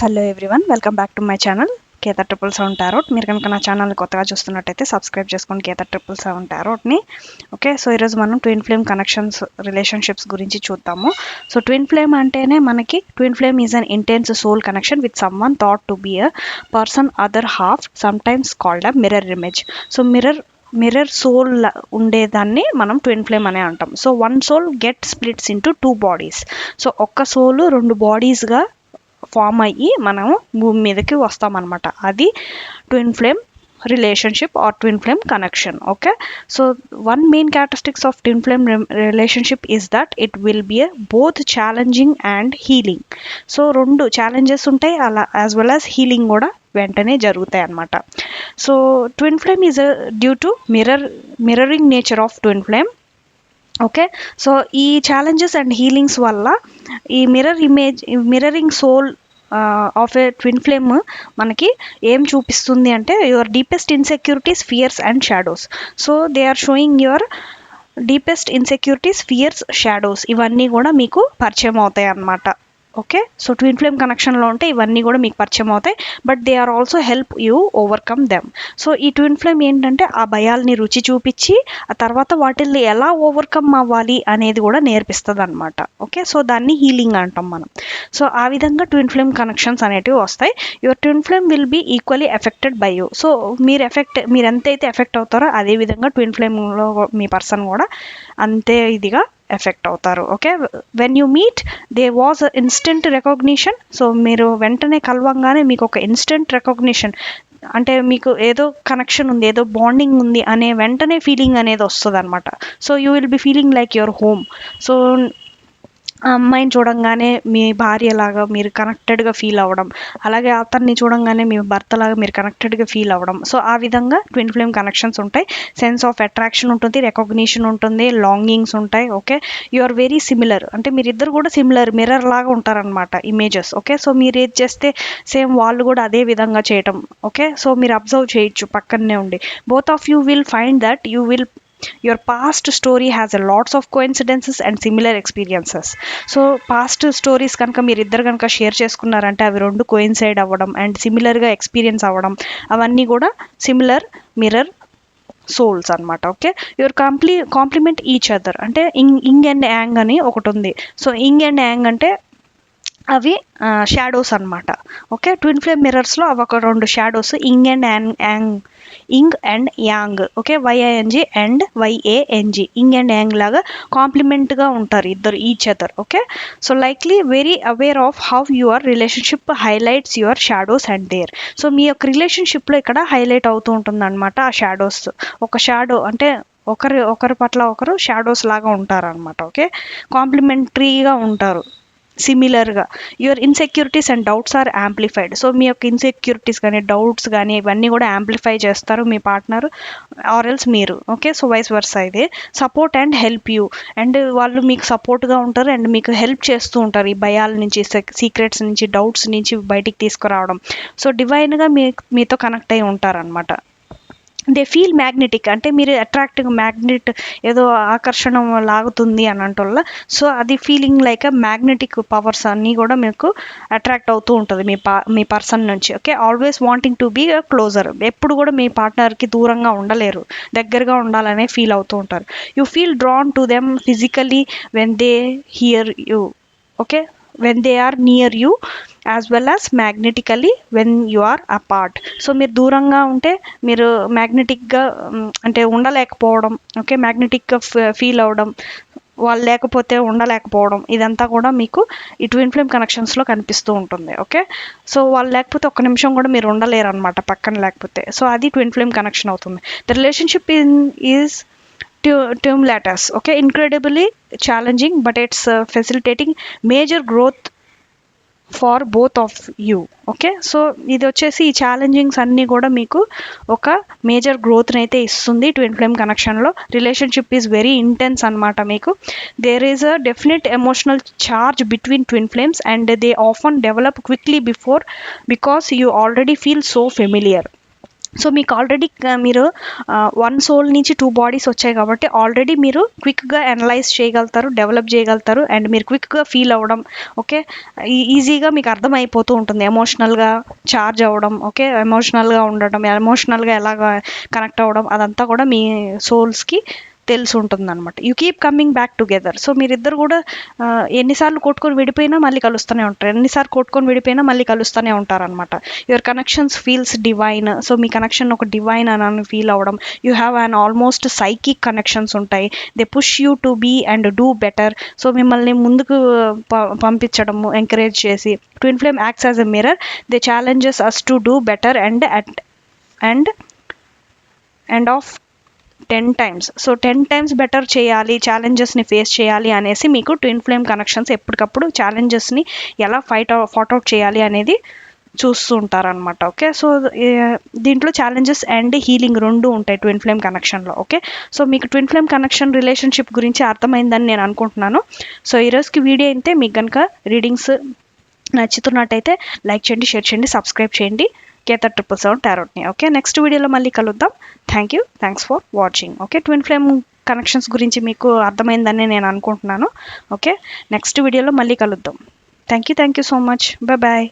Hello everyone, welcome back to my channel కేతర్ triple seven tarot. మీరు కనుక నా ఛానల్ కొత్తగా చూస్తున్నట్టయితే సబ్స్క్రైబ్ చేసుకోండి కేతర్ ట్రిపుల్ సెవెన్ టారోట్ని. ఓకే, సో ఈరోజు మనం ట్విన్ ఫ్లేమ్ కనెక్షన్స్, రిలేషన్షిప్స్ గురించి చూద్దాము. సో ట్విన్ ఫ్లేమ్ అంటేనే మనకి twin flame is an intense soul connection with someone thought to be a person other half, sometimes called a mirror image. So mirror soul ఉండేదాన్ని మనం twin flame అనే అంటాం. So one soul get splits into two bodies. So ఒక్క soul రెండు బాడీస్గా form అయ్యి మనము భూమి మీదకి వస్తామన్నమాట. అది twin flame relationship or twin flame connection. Okay, so one main characteristics of twin flame relationship is that it will be both challenging and healing. So రెండు ఛాలెంజెస్ ఉంటాయి, అలా యాజ్ వెల్ యాజ్ హీలింగ్ కూడా వెంటనే జరుగుతాయి అన్నమాట. So twin flame is due to mirroring nature of twin flame. Okay, so ఈ challenges and healings వల్ల ఈ mirroring soul of a twin flame మనకి ఏం చూపిస్తుంది అంటే your deepest insecurities, fears and shadows. So they are showing your deepest insecurities, fears, shadows ఇవన్నీ కూడా మీకు పరిచయం అవుతాయి అన్నమాట. ఓకే, సో ట్విన్ ఫ్లేమ్ కనెక్షన్లో ఉంటే ఇవన్నీ కూడా మీకు పరిచయం అవుతాయి, but they are also help you overcome them. So ఈ ట్విన్ ఫ్లేమ్ ఏంటంటే ఆ భయాల్ని రుచి చూపించి ఆ తర్వాత వాటిని ఎలా ఓవర్కమ్ అవ్వాలి అనేది కూడా నేర్పిస్తుంది అనమాట. ఓకే, సో దాన్ని హీలింగ్ అంటాం మనం. సో ఆ విధంగా ట్విన్ ఫ్లేమ్ కనెక్షన్స్ అనేటివి వస్తాయి. Your twin flame will be equally affected by you. So మీరు ఎంతైతే ఎఫెక్ట్ అవుతారో అదే విధంగా ట్విన్ ఫ్లేమ్లో మీ పర్సన్ కూడా అంతే ఇదిగా ఎఫెక్ట్ అవుతారు. Okay, when you meet they was instant recognition. So మీరు వెంటనే కలవంగానే మీకు ఒక ఇన్స్టెంట్ రికగ్నిషన్, అంటే మీకు ఏదో కనెక్షన్ ఉంది, ఏదో బాండింగ్ ఉంది అనే వెంటనే ఫీలింగ్ అనేది వస్తుంది అనమాట. So you will be feeling like your home. So ఆ అమ్మాయిని చూడంగానే మీ భార్యలాగా మీరు కనెక్టెడ్గా ఫీల్ అవ్వడం, అలాగే అతన్ని చూడంగానే మీ భర్తలాగా మీరు కనెక్టెడ్గా ఫీల్ అవ్వడం. సో ఆ విధంగా ట్విన్ ఫ్లేమ్ కనెక్షన్స్ ఉంటాయి. సెన్స్ ఆఫ్ అట్రాక్షన్ ఉంటుంది, రికగ్నిషన్ ఉంటుంది, లాంగింగ్స్ ఉంటాయి. Okay, you are very similar, అంటే మీరిద్దరు కూడా సిమిలర్ మిర్రర్ లాగా ఉంటారనమాట, ఇమేజెస్. ఓకే, సో మీరు ఏది చేస్తే సేమ్ వాళ్ళు కూడా అదే విధంగా చేయటం. ఓకే, సో మీరు అబ్జర్వ్ చేయొచ్చు పక్కనే ఉండి. Both of you will find that your past story has a lots of coincidences and similar experiences. So past stories కనుక మీరు ఇద్దరు కనుక షేర్ చేసుకున్నారంటే అవి రెండు కోయిన్సైడ్ అవ్వడం అండ్ సిమిలర్గా ఎక్స్పీరియన్స్ అవ్వడం, అవన్నీ కూడా సిమిలర్ మిర్రర్ సోల్స్ అనమాట. Okay, your compliment each other, అంటే ఇంగ్ అండ్ యాంగ్ అని ఒకటి ఉంది. సో ఇంగ్ అండ్ యాంగ్ అంటే అవి షాడోస్ అనమాట. ఓకే, ట్విన్ ఫ్లేమ్ మిర్రర్స్లో అవి ఒక రెండు shadows, yin and yang. Okay, Y I N G and Y A N G, yin and yang లాగా కాంప్లిమెంట్గా ఉంటారు ఇద్దరు each other. Okay, so likely very aware of how your relationship highlights your shadows and there. So మీ యొక్క రిలేషన్షిప్లో ఇక్కడ హైలైట్ అవుతూ ఉంటుంది అనమాట ఆ షాడోస్. ఒక షాడో అంటే ఒకరి పట్ల ఒకరు షాడోస్ లాగా ఉంటారు అనమాట. ఓకే, కాంప్లిమెంటరీగా ఉంటారు, సిమిలర్గా. Your insecurities and doubts are amplified. So మీ యొక్క ఇన్సెక్యూరిటీస్ కానీ డౌట్స్ కానీ ఇవన్నీ కూడా యాంప్లిఫై చేస్తారు మీ పార్ట్నర్ ఆర్ ఎల్స్ మీరు. Okay, so vice versa. ఇది support and help you, and వాళ్ళు మీకు సపోర్ట్గా ఉంటారు అండ్ మీకు హెల్ప్ చేస్తూ ఉంటారు ఈ భయాల నుంచి, సీక్రెట్స్ నుంచి, డౌట్స్ నుంచి బయటికి తీసుకురావడం. సో డివైన్గా మీతో కనెక్ట్ అయి ఉంటారనమాట. దే ఫీల్ మ్యాగ్నెటిక్, అంటే మీరు అట్రాక్టివ్ మ్యాగ్నెట్, ఏదో ఆకర్షణ లాగుతుంది అని అంటోళ్ళ. సో అది ఫీలింగ్ లైక్ మ్యాగ్నెటిక్ పవర్స్ అన్నీ కూడా మీకు అట్రాక్ట్ అవుతూ ఉంటుంది మీ పర్సన్ నుంచి. Okay, always wanting to be closer, ఎప్పుడు కూడా మీ పార్ట్నర్కి దూరంగా ఉండలేరు, దగ్గరగా ఉండాలనే ఫీల్ అవుతూ ఉంటారు. You feel drawn to them physically when they here you. Okay, when they are near you as well as magnetically when you are apart. So మీరు దూరంగా ఉంటే మీరు మ్యాగ్నెటిక్గా అంటే ఉండలేకపోవడం. ఓకే, మ్యాగ్నెటిక్గా ఫీల్ అవ్వడం, వాళ్ళు లేకపోతే ఉండలేకపోవడం, ఇదంతా కూడా మీకు ఈ ట్విన్ ఫ్లేమ్ కనెక్షన్స్లో కనిపిస్తూ ఉంటుంది. ఓకే, సో వాళ్ళు లేకపోతే ఒక్క నిమిషం కూడా మీరు ఉండలేరు అనమాట పక్కన లేకపోతే. సో అది ట్విన్ ఫ్లేమ్ కనెక్షన్ అవుతుంది. The relationship is tumultuous. Okay, incredibly challenging, but it's facilitating major growth for both of you. Okay, so ఇది వచ్చేసి ఈ ఛాలెంజింగ్స్ అన్నీ కూడా మీకు ఒక మేజర్ గ్రోత్ని అయితే ఇస్తుంది ట్విన్ ఫ్లేమ్ కనెక్షన్లో. రిలేషన్షిప్ ఈజ్ వెరీ ఇంటెన్స్ అనమాట. మీకు there is a definite emotional charge between twin flames and they often develop quickly because you already feel so familiar. So మీకు ఆల్రెడీ మీరు 1 సోల్ నుంచి 2 బాడీస్ వచ్చాయి కాబట్టి ఆల్రెడీ మీరు క్విక్గా అనలైజ్ చేయగలుగుతారు, డెవలప్ చేయగలుగుతారు, అండ్ మీరు క్విక్గా ఫీల్ అవ్వడం, ఓకే, ఈజీగా మీకు అర్థమైపోతూ ఉంటుంది. ఎమోషనల్గా ఛార్జ్ అవ్వడం, ఓకే, ఎమోషనల్గా ఉండడం, ఎమోషనల్గా ఎలాగ కనెక్ట్ అవ్వడం, అదంతా కూడా మీ సోల్స్కి తెలిసి ఉంటుంది అనమాట. You keep coming back together. So మీరిద్దరు కూడా ఎన్నిసార్లు కొట్టుకొని విడిపోయినా మళ్ళీ కలుస్తూనే ఉంటారు, ఎన్నిసార్లు కొట్టుకొని విడిపోయినా మళ్ళీ కలుస్తూనే ఉంటారనమాట. Your connections feels divine. So మీ కనెక్షన్ ఒక డివైన్ అని ఫీల్ అవ్వడం. You have an almost psychic connections ఉంటాయి. They push you to be and do better. So మిమ్మల్ని ముందుకు పంపించడము, ఎంకరేజ్ చేసి. Twin flame acts as a mirror. They challenges us to do better and of 10 times. So 10 times better చేయాలి, ఛాలెంజెస్ని face చేయాలి అనేసి మీకు ట్విన్ ఫ్లేమ్ కనెక్షన్స్ ఎప్పటికప్పుడు ఛాలెంజెస్ని ఎలా ఫాట్ అవుట్ చేయాలి అనేది చూస్తూ ఉంటారనమాట. ఓకే, సో దీంట్లో ఛాలెంజెస్ అండ్ హీలింగ్ రెండు ఉంటాయి ట్విన్ ఫ్లేమ్ కనెక్షన్లో. ఓకే, సో మీకు ట్విన్ ఫ్లేమ్ కనెక్షన్ రిలేషన్షిప్ గురించి అర్థమైందని నేను అనుకుంటున్నాను. సో ఈరోజుకి వీడియో అయితే మీకు కనుక రీడింగ్స్ నచ్చుతున్నట్టయితే లైక్ చేయండి, షేర్ చేయండి, సబ్స్క్రైబ్ చేయండి K777 టారోట్ని. ఓకే, నెక్స్ట్ వీడియోలో మళ్ళీ కలుద్దాం. Thanks for watching. Okay, twin flame connections గురించి మీకు అర్థమైందని నేను అనుకుంటున్నాను. ఓకే, నెక్స్ట్ వీడియోలో మళ్ళీ కలుద్దాం. Thank you so much. Bye.